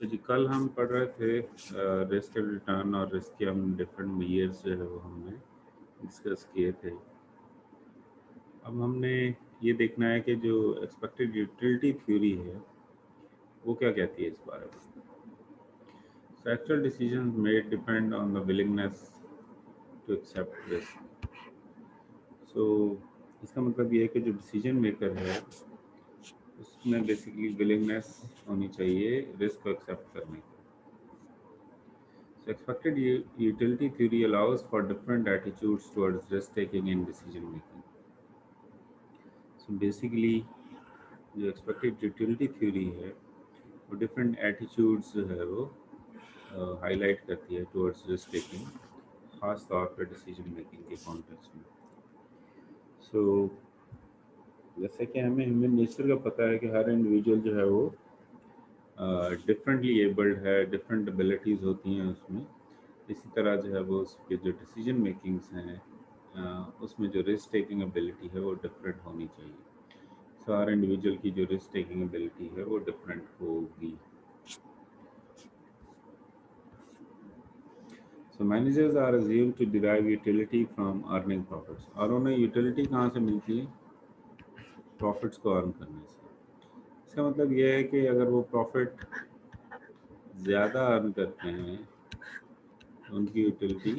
तो जी कल हम पढ़ रहे थे रिस्क रिटर्न और रिस्क के हम डिफरेंट मेयर्स जो है वो हमने डिस्कस किए थे। अब हमने ये देखना है कि जो एक्सपेक्टेड यूटिलिटी थ्योरी है वो क्या कहती है इस बारे में। So actual decisions may depend on the willingness to accept risk. So इसका मतलब ये है कि जो डिसीजन मेकर है उसमें बेसिकली विलिंगनेस होनी चाहिए रिस्क को एक्सेप्ट करने की। So expected utility theory allows for different attitudes towards risk taking and decision making. So basically जो expected utility theory है वो different attitudes जो है वो हाईलाइट करती है towards risk taking, खास तौर पर decision making के कॉन्टेक्स्ट में। So जैसे कि हमें ह्यूमन नेचर का पता है कि हर इंडिविजुअल जो है वो डिफरेंटली एबल्ड है, डिफरेंट एबिलिटीज़ होती हैं उसमें। इसी तरह जो है वो उसके जो डिसीजन मेकिंग्स हैं उसमें जो रिस्क टेकिंग एबिलिटी है वो डिफरेंट होनी चाहिए। सो हर इंडिविजुअल की जो रिस्क टेकिंग एबिलिटी है वो डिफरेंट होगी। So managers are assume to derive utility from earning profits. और उन्हें यूटिलिटी कहाँ से मिलती है? प्रॉफिट्स को अर्न करने से। इसका मतलब यह है कि अगर वो प्रॉफिट ज़्यादा अर्न करते हैं तो उनकी यूटिलिटी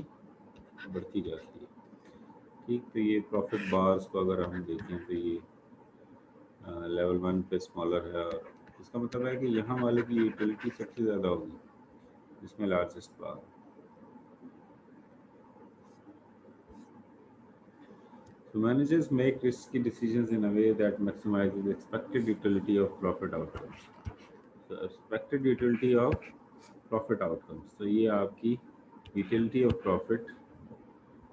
बढ़ती जाती है। ठीक, तो ये प्रॉफिट बार्स को अगर हम देखें तो ये लेवल 1 पे स्मॉलर है और इसका मतलब है कि यहाँ वाले की यूटिलिटी सबसे ज़्यादा होगी जिसमें largest bar. So managers make risky decisions in a way that maximizes the expected utility of profit outcomes. So expected utility of profit outcomes. तो ये आपकी utility of profit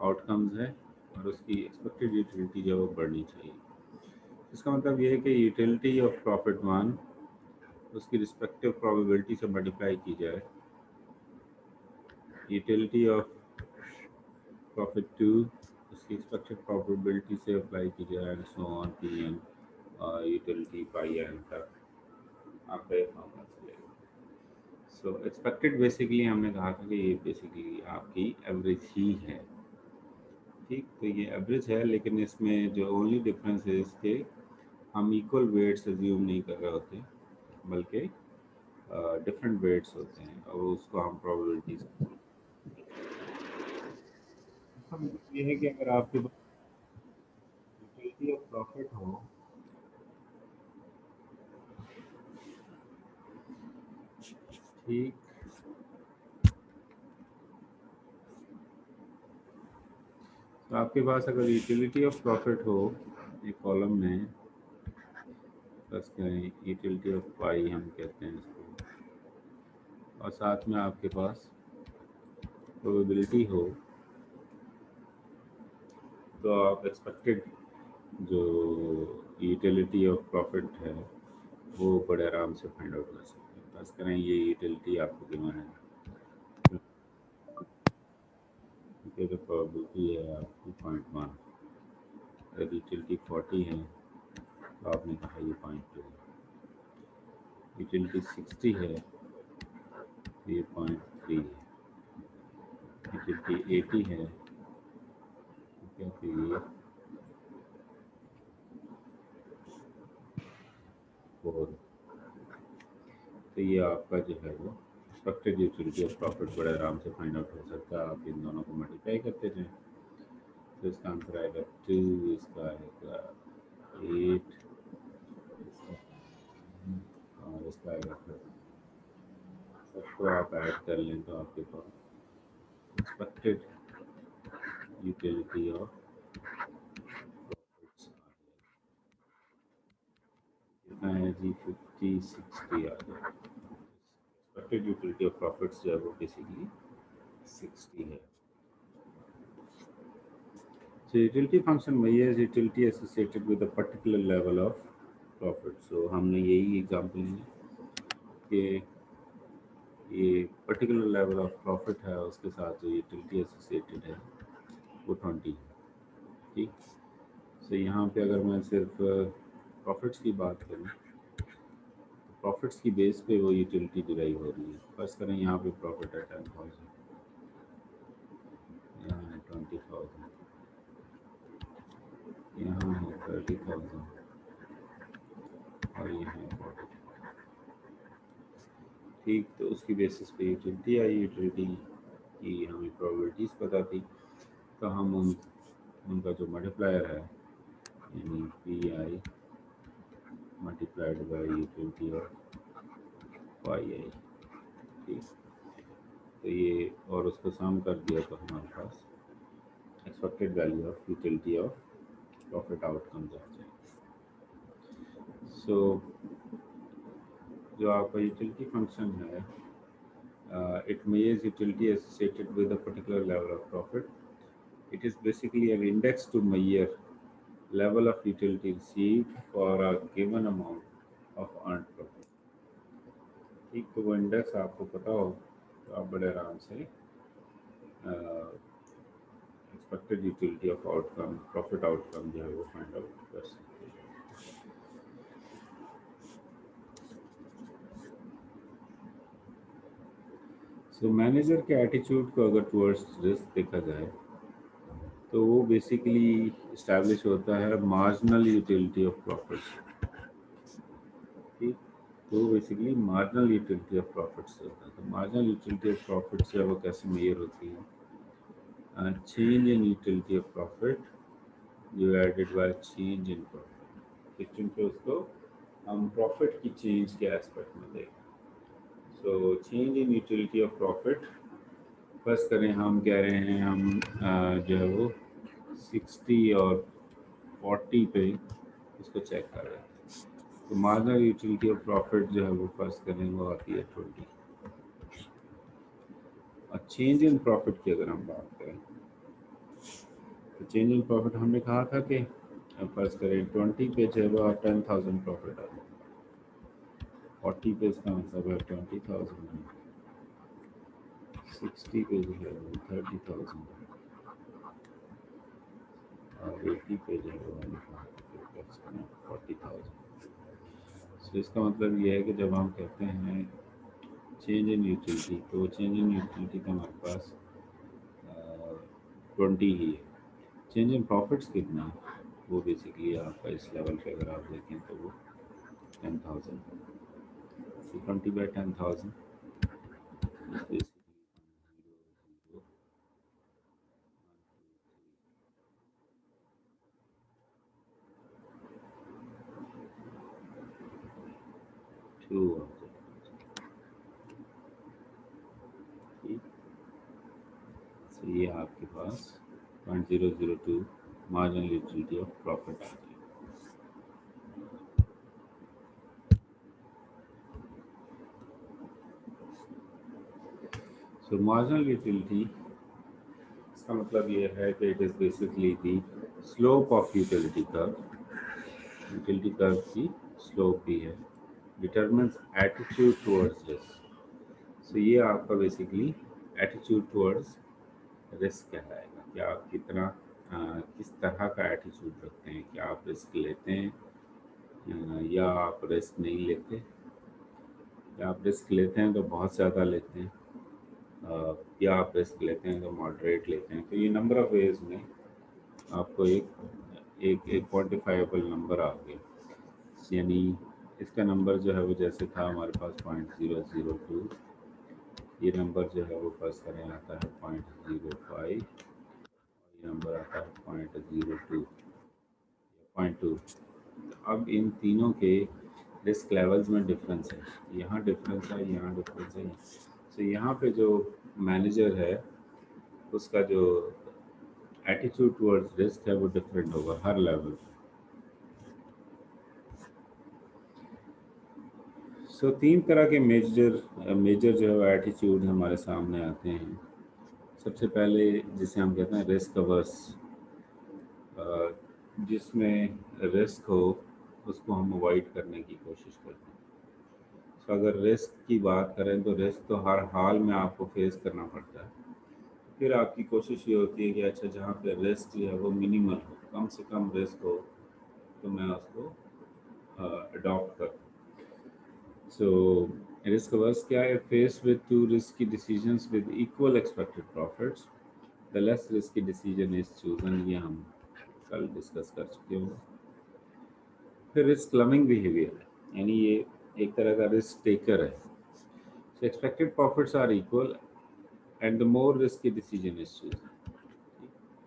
outcomes है और उसकी expected utility जो है वो बढ़नी चाहिए। इसका मतलब ये है कि utility of profit 1 उसकी रिस्पेक्टिव प्रोबेबिलिटी से मल्टीप्लाई की जाए, यूटिलिटी ऑफ प्रॉफिट 2 उसकी एक्सपेक्टेड प्रोबेबिलिटी से अप्लाई की जाए and so on P N utility pi N तक आपका ये फॉर्मूला चलेगा। सो एक्सपेक्टेड बेसिकली हमने कहा था कि ये बेसिकली आपकी एवरेज ही है। ठीक, तो ये एवरेज है लेकिन इसमें जो ओनली डिफरेंस है इसके हम इक्वल वेट्स अज्यूम नहीं कर रहे होते बल्कि डिफरेंट वेट्स होते हैं और उसको हम प्रोबेबिलिटीज। इसका मतलब ये है कि अगर आपके पास यूटिलिटी ऑफ प्रॉफिट हो ठीक, तो आपके पास अगर यूटिलिटी ऑफ प्रॉफिट हो एक कॉलम में प्लस करें यूटिलिटी ऑफ पाई हम कहते हैं इसको, और साथ में आपके पास प्रोबेबिलिटी हो तो आप एक्सपेक्टेड जो यूटिलिटी ऑफ प्रॉफिट है वो बड़े आराम से फाइंड आउट कर सकते हैं। प्लस करें ये यूटिलिटी आपको गिवन है क्योंकि जो प्रोबेबिलिटी है आपकी 0.1, अगर यूटिलिटी 40 है तो आपने कहा ये 0.2, यूटिलिटी 60 है तो ये 0.3 है, यूटिलिटी 80 है ठीक है तो ये 4। तो ये आपका जो है वो एक्सपेक्टेड यूटिलिटी ऑफ प्रॉफिट बड़े आराम से फाइंड आउट हो सकता है। आप इन दोनों को मल्टीप्लाई करते जाएं तो इसका आंसर आएगा 2, इसका आएगा 8 और इसका आएगा 30। सबको आप ऐड कर लें तो आपके पास एक्सपेक्टेड यूटिलिटी ऑफ प्रॉफिट्स कितना है जी 50 60 आ जाएगा। एक्सपेक्टेड यूटिलिटी ऑफ प्रॉफिट्स जो है वो बेसिकली 60 है। So utility function measures utility associated with a particular level of profit. So हमने यही एग्जांपल लिया कि ये पर्टिकुलर लेवल ऑफ प्रॉफिट है उसके साथ जो यूटिलिटी एसोसिएटेड है वो 20 है। ठीक, सो यहाँ पे अगर मैं सिर्फ प्रॉफिट्स की बात करूँ तो प्रॉफिट्स की बेस पे वो यूटिलिटी डिराइव हो रही है। फर्स्ट करें यहाँ पे प्रॉफिट है 10,000, यहाँ है 20,000, यहाँ है 30,000 और यहाँ है 40। ठीक, तो उसकी बेसिस पे यूटिलिटी आई, यूटिलिटी की हमें प्रोबेबिलिटीज़ पता थी, तो हम उनका जो मल्टीप्लायर है यानी P I multiplied by utility of Y I. ठीक, तो ये और उसको सम कर दिया तो हमारे पास expected value of utility of profit outcome आ जाए। सो जो आपका यूटिलिटी फंक्शन है, it measures utility associated with a particular level of profit. It is basically an index to measure level of utility received for a given amount of earned profit. ठीक, तो वो index आपको पता हो तो आप बड़े आराम से expected utility of outcome, profit outcome जो है वो फाइंड आउट कर सकते हैं। सो मैनेजर के एटीट्यूड को अगर टुवर्ड्स रिस्क देखा जाए तो वो बेसिकली इस्टेब्लिश होता है मार्जिनल यूटिलिटी ऑफ प्रॉफिट। ठीक, तो basically marginal utility of profit से होता है। तो मार्जिनल यूटिलिटी ऑफ प्रॉफिट से वो कैसे मेजर होती है? Change in utility of profit divided by change in profit. क्योंकि उसको हम प्रॉफिट की चेंज के एस्पेक्ट में देखें। So change in utility of profit first करें, हम कह रहे हैं हम जो है वो 60 और 40 पे इसको चेक कर रहे हैं। तो मार्जिनल यूटिलिटी ऑफ प्रॉफिट जो है वो फर्स्ट करें वो आती है 20। और चेंज इन प्रॉफिट की अगर हम बात करें तो चेंज इन प्रॉफिट हमने कहा था कि फर्स्ट करें 20 पे जो है वो 10,000 प्रॉफिट आता है, 40 पे इसका मतलब है 20,000, 60 पे जो है वो 30,000 और 80 पे जो है वो 40,000। तो इसका मतलब ये है कि जब हम कहते हैं चेंज इन यूटिलिटी तो चेंज इन यूटिलिटी का हमारे पास 20 ही है। चेंज इन प्रॉफिट्स कितना, वो बेसिकली आपका इस लेवल पे अगर आप देखें तो वो 10,000, 20 बाई 10,000 2 ठीक। तो ये आपके पास 0.002 मार्जिनल यूटिलिटी ऑफ प्रॉफिट आ गई। सो मार्जिनल यूटिलिटी इसका मतलब ये है कि it is basically the slope of utility curve. Utility curve की स्लोप भी है, डिटरमिन्स एटीट्यूड टुवर्ड्स रिस्क। सो ये आपका बेसिकली एटीट्यूड टुवर्ड्स रिस्क कहलाएगा कि आप कितना किस तरह का एटीट्यूड रखते हैं, कि आप रिस्क लेते हैं या आप रिस्क नहीं लेते, या आप रिस्क लेते हैं तो बहुत ज़्यादा लेते हैं या आप रिस्क लेते हैं तो मॉडरेट लेते हैं। तो ये नंबर ऑफ़ वेज में आपको एक क्वान्टिफाइबल नंबर आ गया, यानी इसका नंबर जो है वो जैसे था हमारे पास 0.002, ये नंबर जो है वो फर्स्ट करें आता है 0.05, ये नंबर आता है 0.02, 0.2। अब इन तीनों के रिस्क लेवल्स में डिफरेंस है, यहाँ डिफरेंस है, यहाँ डिफरेंस है। तो यहाँ पे जो मैनेजर है उसका जो एटीट्यूड टुवर्ड्स रिस्क है वो डिफरेंट होगा हर लेवल पे। सो तीन तरह के मेजर जो है एटीट्यूड हमारे सामने आते हैं। सबसे पहले जिसे हम कहते हैं रिस्क अवर्स, जिसमें रिस्क हो उसको हम अवॉइड करने की कोशिश करते हैं। तो अगर रिस्क की बात करें तो रिस्क तो हर हाल में आपको फेस करना पड़ता है। फिर आपकी कोशिश ये होती है कि अच्छा जहाँ पे रिस्क जो है वो मिनिमल हो, कम से कम रिस्क हो, तो मैं उसको अडॉप्ट करूँ। सो रिस्क अवर्स क्या है? Face with two risky decisions with equal expected profits, the less risky decision is chosen. ये हम कल डिस्कस कर चुके होंगे। फिर रिस्क लविंग बिहेवियर है, यानी ये एक तरह का रिस्क टेकर है। So expected profits are equal and the more risky decision is chosen.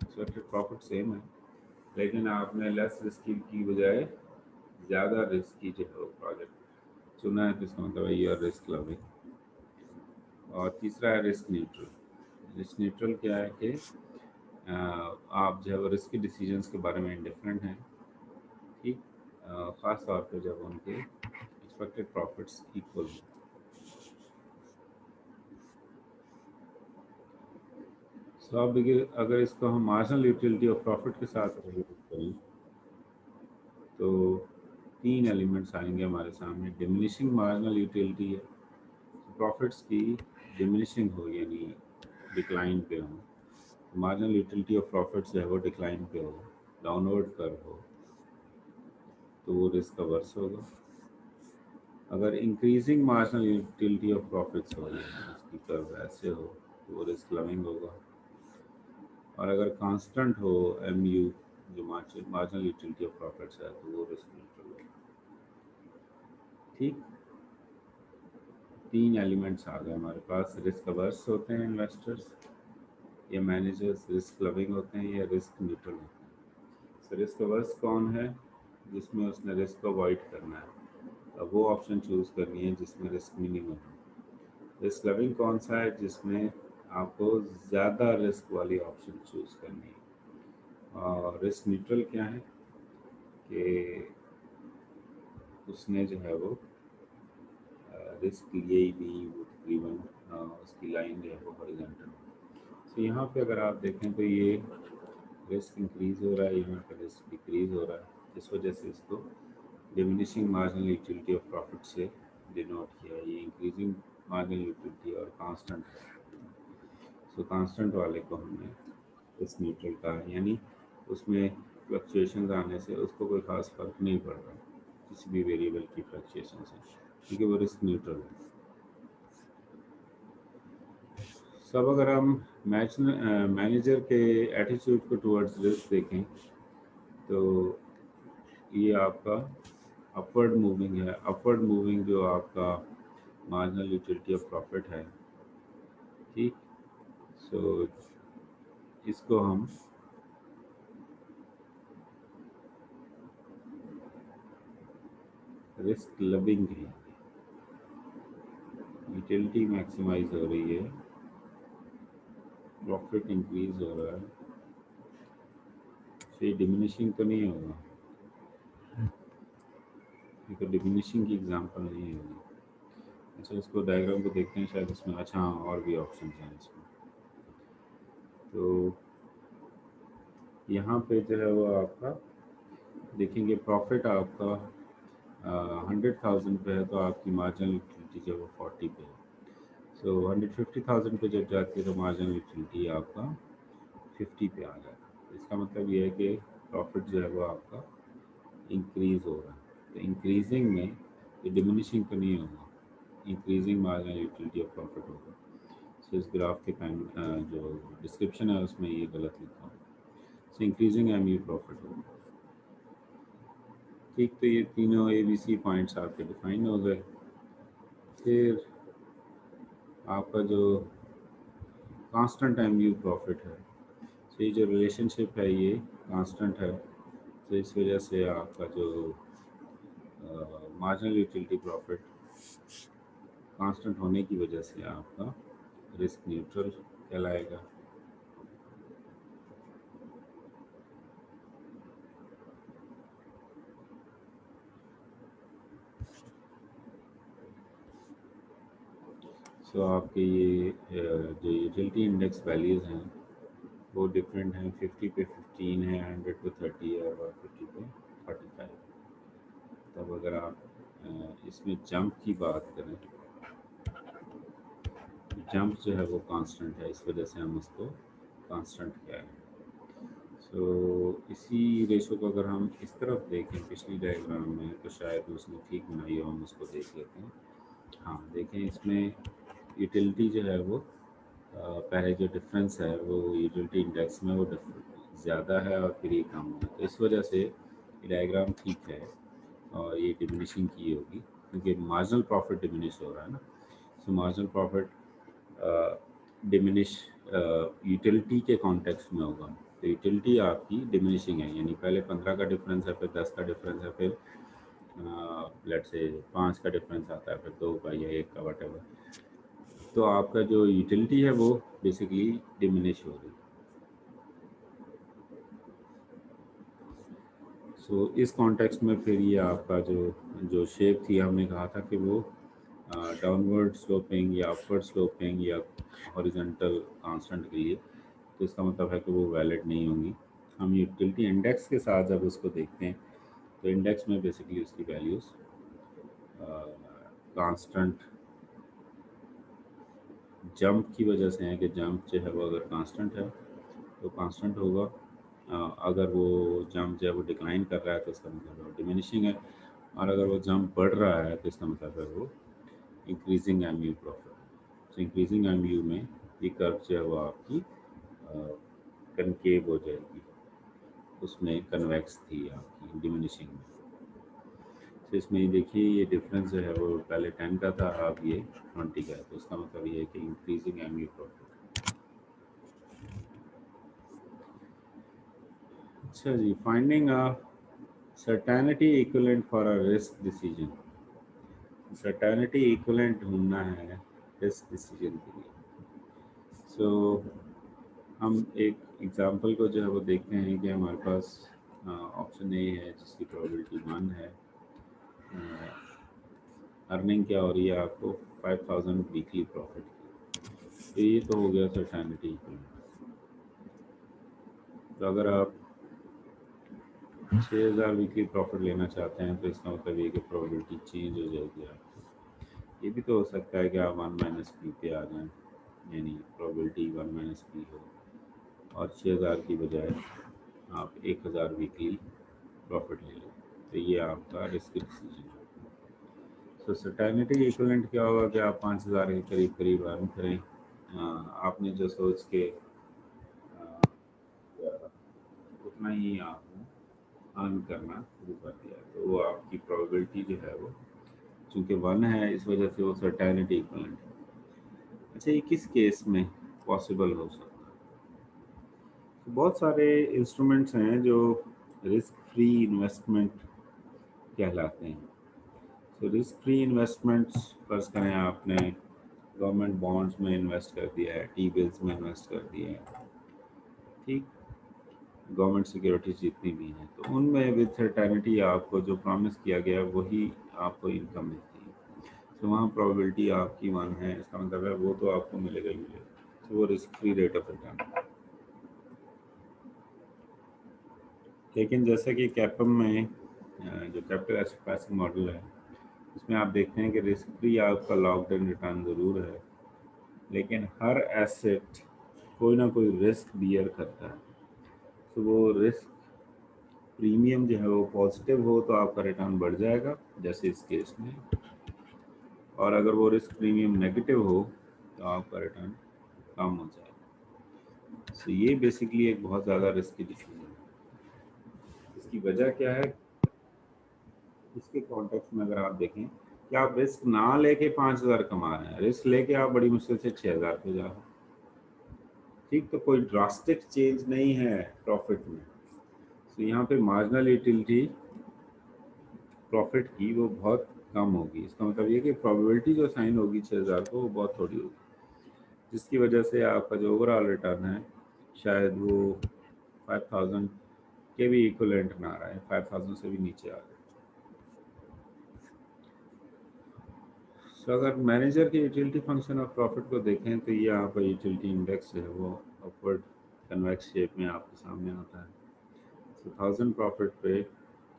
Expected profit same है, लेकिन आपने लेस रिस्की की बजाय ज़्यादा रिस्की जो है प्रोजेक्ट चुना है, तो इसका मतलब है यू आर रिस्क लविंग। और तीसरा है रिस्क न्यूट्रल। रिस्क न्यूट्रल क्या है कि आप जो है वो रिस्की डिसीजंस के बारे में इंडिफरेंट हैं, ठीक, ख़ास तौर पे जब उनके एक्सपेक्टेड प्रॉफिट्स इक्वल हों। सो अब देखिए, अगर इसको हम मार्जिनल यूटिलिटी ऑफ प्रॉफिट के साथ रिलेट करें तो तीन एलिमेंट्स आएंगे हमारे सामने। डिमिनिशिंग मार्जिनल यूटिलिटी है, प्रॉफिट्स की डिमिनिशिंग हो, यानी डिक्लाइन पे हो। मार्जिनल यूटिलिटी ऑफ प्रॉफिट्स जो है वो डिक्लाइन पे हो, डाउनवर्ड कर हो, तो वो रिस्क अवर्स होगा। अगर increasing marginal utility of profits हो, यानी उसकी कर्व ऐसे हो, तो वो रिस्क लविंग होगा। और अगर कांस्टेंट हो एम यू, जो मार्जिनल यूटिलिटी ऑफ प्रॉफिट्स है, तो वो रिस्क न्यूट्रल होगा। ठीक, तीन एलिमेंट्स आ गए हमारे पास। रिस्क अवर्स होते हैं इन्वेस्टर्स या मैनेजर्स, रिस्क लविंग होते हैं या रिस्क न्यूट्रल होते हैं। सो रिस्क अवर्स कौन है? जिसमें उसने रिस्क को अवॉइड करना है, अब वो ऑप्शन चूज़ करनी है जिसमें रिस्क मिनिमम है। रिस्क लविंग कौन सा है? जिसमें आपको ज़्यादा रिस्क वाली ऑप्शन चूज़ करनी है। और रिस्क न्यूट्रल क्या है कि उसने जो है वो रिस्क लिए ही नहीं, वो तकरीबन उसकी लाइन जो है वो हॉरिजॉन्टल। तो यहाँ पे अगर आप देखें तो ये रिस्क इंक्रीज़ हो रहा है, यहाँ पे रिस्क डिक्रीज़ हो रहा है। इस वजह से इसको diminishing marginal utility of profit से डिनोट किया है। ये इंक्रीजिंग मार्जिनल यूटिलिटी और कांस्टेंट है। सो कांस्टेंट वाले को हमने रिस्क न्यूट्रल कहा, यानी उसमें फ्लक्चुएशन आने से उसको कोई ख़ास फर्क नहीं पड़ रहा किसी भी वेरिएबल की फ्लक्चुएशन से, क्योंकि वो रिस्क न्यूट्रल है। सब अगर हम मैनेजर के एटीट्यूड को टुवर्ड्स रिस्क देखें तो ये आपका अपवर्ड मूविंग है। अपवर्ड मूविंग जो आपका मार्जिनल यूटिलिटी ऑफ प्रॉफिट है, ठीक। सो इसको हम रिस्क लविंग है। यूटिलिटी मैक्सिमाइज हो रही है, प्रॉफिट इंक्रीज हो रहा है, तो ये डिमिनिशिंग तो नहीं होगा, ये तो डिमिनिशिंग की एग्जांपल नहीं होगी। अच्छा, इसको डायग्राम को देखते हैं, शायद इसमें अच्छा हाँ और भी ऑप्शन हैं इसमें। तो यहाँ पे जो है वो आपका देखेंगे प्रॉफिट आपका 100,000 पे है, तो आपकी मार्जिनल यूटिलिटी जो है वो 40 पे है। सो 150,000 पे जब जाती है तो मार्जिनल यूटिलिटी आपका 50 पे आ जाता है। इसका मतलब ये है कि प्रॉफिट जो है वो आपका इंक्रीज़ हो रहा है। तो इंक्रीजिंग में ये डिमिनिशिंग तो नहीं होगा, increasing marginal utility of profit होगा। सो इस ग्राफ के जो डिस्क्रिप्शन है उसमें ये गलत लिखा हुआ है। So increasing M U profit होगा। ठीक, तो ये तीनों ए बी सी पॉइंट्स आपके डिफाइन हो गए। फिर आपका जो कांस्टेंट एम यू प्रॉफिट है, तो ये जो रिलेशनशिप है ये कांस्टेंट है, तो इस वजह से आपका जो मार्जिनल यूटिलिटी प्रॉफिट कांस्टेंट होने की वजह से आपका रिस्क न्यूट्रल कहलाएगा। सो आपके ये जो यूटिलिटी इंडेक्स वैल्यूज़ हैं वो डिफरेंट हैं। 50 पे 15 है, 100 पे 30 है और 50 पे 45। तब अगर आप इसमें जंप की बात करें, जंप जो है वो कांस्टेंट है, इस वजह से हम उसको कांस्टेंट कह रहे हैं। सो इसी रेशो को अगर हम इस तरफ देखें पिछली डायग्राम में, तो शायद उसने ठीक बनाई हो, हम उसको देख लेते हैं। हाँ देखें इसमें यूटिलिटी जो है वो पहले जो डिफरेंस है वो यूटिलिटी इंडेक्स में वो ज़्यादा है और फिर ये कम है, तो इस वजह से ये डायग्राम ठीक है और ये डिमिनिशिंग की होगी क्योंकि मार्जिनल प्रॉफिट डिमिनिश हो रहा है ना। सो मार्जिनल प्रॉफिट डिमिनिश यूटिलिटी के कॉन्टेक्स्ट में होगा। तो यूटिलिटी आपकी डिमिनिशिंग है, यानी पहले 15 का डिफरेंस है, फिर 10 का डिफरेंस है, फिर लेट से 5 का डिफरेंस आता है, फिर 2 का या 1 का वटेवर। तो आपका जो यूटिलिटी है वो बेसिकली डिमिनिश हो रही है। सो इस कॉन्टेक्स्ट में फिर ये आपका जो जो शेप थी, हमने कहा था कि वो डाउनवर्ड स्लोपिंग या अपवर्ड स्लोपिंग या हॉरिजॉन्टल कांस्टेंट के लिए, तो इसका मतलब है कि वो वैलिड नहीं होंगी। हम यूटिलिटी इंडेक्स के साथ जब उसको देखते हैं तो इंडेक्स में बेसिकली उसकी वैल्यूज़ कांस्टेंट जंप की वजह से है कि जंप जो है वो अगर कांस्टेंट है तो कांस्टेंट होगा। अगर वो जंप जो है वो डिक्लाइन कर रहा है तो इसका मतलब वो डिमिनिशिंग है, और अगर वो जंप बढ़ रहा है तो इसका मतलब है वो इंक्रीजिंग एम यू प्रॉफिट। तो इंक्रीजिंग एम यू में ये कर्व जो है वो आपकी कनकेव हो जाएगी, उसमें कन्वेक्स थी आपकी डिमिनिशिंग में। तो इसमें ये देखिए ये डिफरेंस जो है वो पहले 10 का था, अब ये 20 का है, तो इसका मतलब ये है कि इंक्रीजिंग एम यू प्रॉफिट। अच्छा जी, finding a certainty equivalent for a risk decision. Certainty equivalent ढूंढना है रिस्क डिसीजन के लिए। सो हम एक एग्जांपल को जो है वो देखते हैं कि हमारे पास ऑप्शन ए है जिसकी प्रोबेबिलिटी 1 है। अर्निंग क्या हो रही है आपको 5000 वीकली प्रॉफिट। तो ये तो हो गया सर्टेनिटी इक्विवेलेंट। तो अगर आप 6000 वीकली प्रॉफिट लेना चाहते हैं तो इसका मतलब ये कि प्रोबेबिलिटी चेंज हो जाएगी आपकी। ये भी तो हो सकता है कि आप 1 माइनस पी पे आ जाएं, यानी प्रोबेबिलिटी 1 माइनस पी हो और 6000 की बजाय आप 1000 वीकली प्रॉफिट ले लें, तो ये आपका रिस्क डिसीजन है। तो सर्टेनिटी इक्विवेलेंट क्या होगा कि आप 5000 के करीब करीब अर्न करें। आपने जो सोच के उतना ही आपने अर्न करना शुरू कर दिया, तो वो आपकी प्रोबेबिलिटी जो है वो चूँकि 1 है इस वजह से वो सर्टेनिटी इक्विवेलेंट है। अच्छा, ये किस केस में पॉसिबल हो सकता है? तो बहुत सारे इंस्ट्रूमेंट्स हैं जो रिस्क फ्री इन्वेस्टमेंट कहलाते हैं। तो रिस्क फ्री इन्वेस्टमेंट्स फर्ज करें आपने गवर्नमेंट बॉन्ड्स में इन्वेस्ट कर दिया है, टी बिल्स में इन्वेस्ट कर दिया है, ठीक, गवर्नमेंट सिक्योरिटीज जितनी भी हैं, तो उनमें विद सर्टेनिटी आपको जो प्रॉमिस किया गया है वही आपको इनकम मिलती है। तो वहाँ प्रोबेबिलिटी आपकी 1 है, इसका मतलब है वो तो आपको मिलेगा ही मिलेगा। तो वो risk free rate of return. लेकिन जैसा कि कैपम में जो कैपिटल एसेट प्राइसिंग मॉडल है उसमें आप देखते हैं कि रिस्क फ्री आपका लॉक्ड इन रिटर्न ज़रूर है, लेकिन हर एसेट कोई ना कोई रिस्क बियर करता है। तो वो रिस्क प्रीमियम जो है वो पॉजिटिव हो तो आपका रिटर्न बढ़ जाएगा जैसे इस केस में, और अगर वो रिस्क प्रीमियम नेगेटिव हो तो आपका रिटर्न कम हो जाएगा। तो ये बेसिकली एक बहुत ज़्यादा रिस्की डिसीजन है। इसकी वजह क्या है? इसके कॉन्टेक्स्ट में अगर आप देखें कि आप रिस्क ना लेके 5000 कमा रहे हैं, रिस्क लेके आप बड़ी मुश्किल से 6000 पे जा रहे हैं, ठीक, तो कोई ड्रास्टिक चेंज नहीं है प्रॉफिट में। तो यहाँ पे मार्जिनल यूटिलिटी प्रॉफिट की वो बहुत कम होगी। इसका मतलब ये कि प्रोबेबिलिटी जो साइन होगी 6000 को वो बहुत थोड़ी होगी, जिसकी वजह से आपका जो ओवरऑल रिटर्न है शायद वो 5000 के भी इक्वलेंट ना रहा है, 5000 से भी नीचे आ जाए। तो अगर मैनेजर के यूटिलिटी फंक्शन ऑफ प्रॉफिट को देखें तो ये यहाँ पर यूटिलिटी इंडेक्स है वो अपवर्ड कन्वेक्स शेप में आपके सामने आता है। तो 1000 प्रॉफिट पे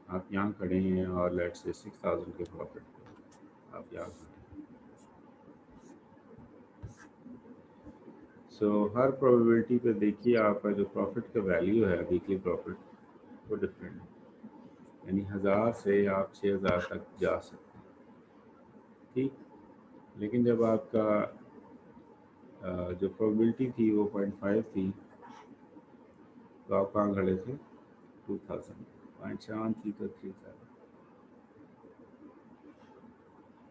आप यहाँ खड़े हैं और लेट से 6000 के प्रॉफिट पे आप यहाँ खड़े हैं। सो हर प्रोबेबिलिटी पे देखिए आपका जो प्रॉफिट का वैल्यू है वीकली प्रॉफिट वो डिफरेंट है, यानी 1000 से आप 6000 तक जा सकते हैं, ठीक। लेकिन जब आपका जो प्रोबेबिलिटी थी वो 0.5 थी, तो आप कहाँ खड़े थे? 2000। 0.7 थी तो 3000।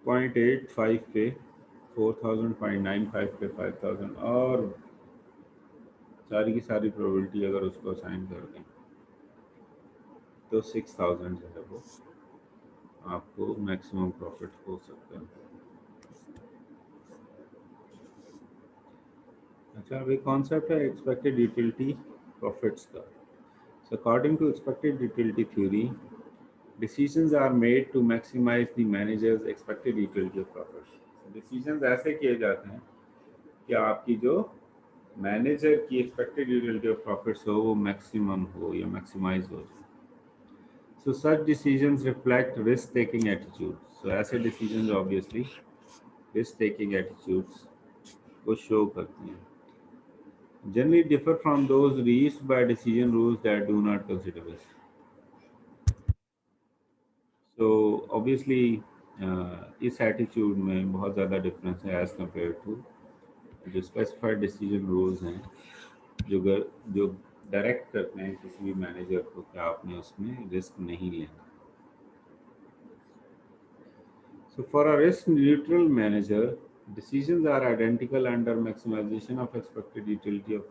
0.85 पे 4000, 0.95 पे 5000, और सारी की सारी प्रोबेबिलिटी अगर उसको असाइन कर दें तो 6000 जो है वो आपको मैक्सिमम प्रॉफिट हो सकता है। अच्छा, अब एक कॉन्सेप्ट है एक्सपेक्टेड यूटिलिटी प्रॉफिट्स का। So according to expected utility theory, decisions are made to maximize the manager's expected utility of profits. Decisions ऐसे किए जाते हैं कि आपकी जो मैनेजर की एक्सपेक्टेड यूटिलिटी ऑफ प्रॉफिट्स हो वो मैक्सिमम हो या मैक्सिमाइज हो। So such decisions reflect risk taking attitudes. So ऐसे decisions obviously risk taking attitudes को शो करती हैं। Generally differ from those reached by decision rules that do not consider risk. So obviously इस attitude में बहुत ज़्यादा difference है as compare to जो स्पेसिफाइड डिसीजन रूल्स हैं, जो डायरेक्ट करते हैं किसी भी मैनेजर को कि आपने उसमें रिस्क नहीं लेना। So for a risk neutral manager, decisions are identical under maximization of expected utility of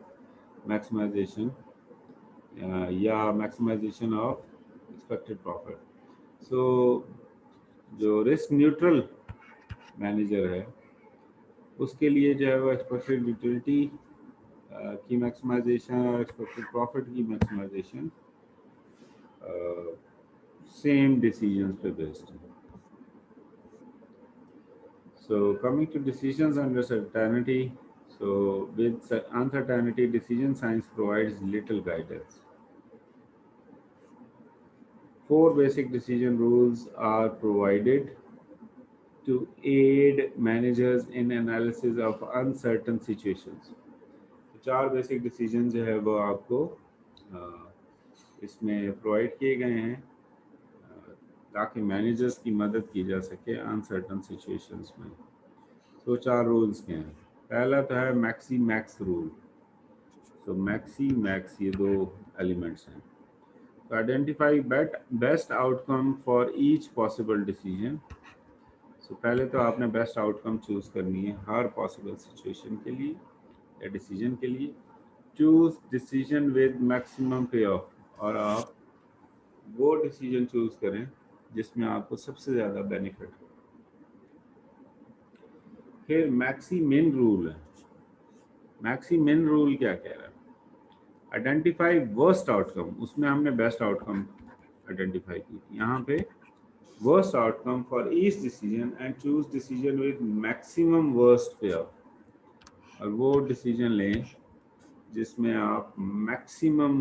maximization या maximization of expected profit. So जो रिस्क न्यूट्रल मैनेजर है उसके लिए जो है वो एक्सपेक्टेड यूटिलिटी की मैक्सिमाइजेशन और एक्सपेक्टेड प्रॉफिट की मैक्सिमाइजेशन सेम डिसीजंस पे बेस्ड है। So coming to decisions under certainty, so with uncertainty, decision science provides little guidance. Four basic decision rules are provided to aid managers in analysis of uncertain situations. चार basic decision जो है वो आपको इसमें provide किए गए हैं ताकि मैनेजर्स की मदद की जा सके अनसर्टन सिचुएशंस में। तो चार रूल्स के हैं। पहला तो है मैक्सी मैक्स रूल। तो मैक्सी मैक्स ये दो एलिमेंट्स हैं। तो identify best outcome for each possible decision. So पहले तो आपने बेस्ट आउटकम चूज करनी है हर पॉसिबल सिचुएशन के लिए या डिसीजन के लिए। चूज डिसीजन विद मैक्सिमम पे ऑफ, और आप वो डिसीजन चूज करें जिसमें आपको सबसे ज़्यादा बेनिफिट हो। फिर मैक्सी मिन रूल है। मैक्सी मिन रूल क्या कह रहा है? आइडेंटिफाई वर्स्ट आउटकम, उसमें हमने बेस्ट आउटकम आइडेंटिफाई की थी। यहाँ पे worst outcome for each decision and choose decision with maximum worst पे ऑफ, और वो डिसीजन लें जिसमें आप मैक्सिमम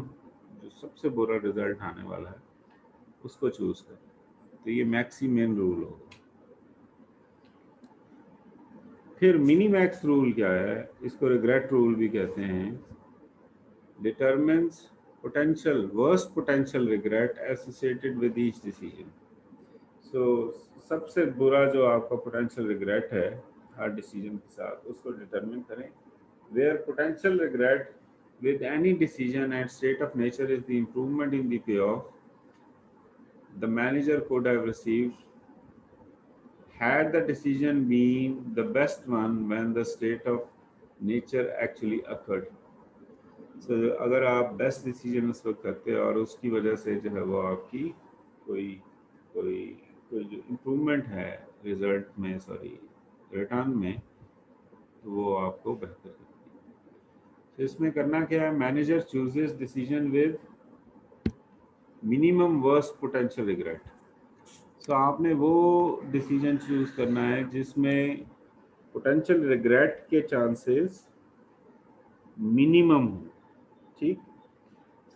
जो सबसे बुरा रिजल्ट आने वाला है उसको चूज करें। तो ये मैक्सी मिन रूल होगा। फिर मिनी मैक्स रूल क्या है? इसको रिग्रेट रूल भी कहते हैं। Determines potential worst potential regret associated with each decision. So सबसे बुरा जो आपका पोटेंशियल रिग्रेट है हर डिसीजन के साथ उसको डिटरमिन करें। Where potential regret with any decision and state of nature is the improvement in the payoff the manager could have received had the decision been the best one when the state of nature actually occurred. So अगर आप best decision उस वक्त करते हैं और उसकी वजह से जो है वो आपकी कोई कोई कोई जो इम्प्रूवमेंट है रिजल्ट में, सॉरी रिटर्न में, तो वो आपको बेहतर करती है। तो इसमें करना क्या है? Manager chooses decision with minimum worst potential regret. So आपने वो डिसीजन चूज करना है जिसमें पोटेंशियल रिग्रेट के चांसेस मिनिमम हो। ठीक,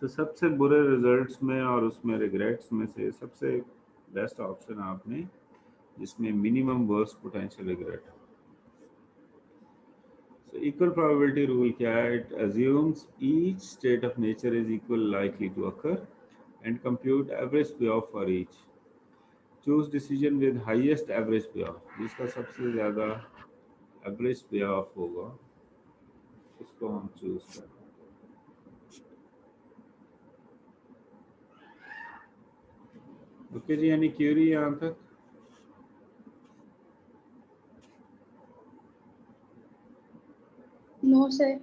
तो सबसे बुरे रिजल्ट्स में और उसमें रिग्रेट्स में से सबसे बेस्ट ऑप्शन आपने जिसमें minimum worst potential regret. So equal probability rule क्या है? It assumes each state of nature is equal likely to occur and compute average payoff for each. Choose decision with highest average payoff, जिसका सबसे ज़्यादा average पे of होगा, उसको हम choose करें। ओके जी, यानी क्यूरी यहाँ तक? No sir.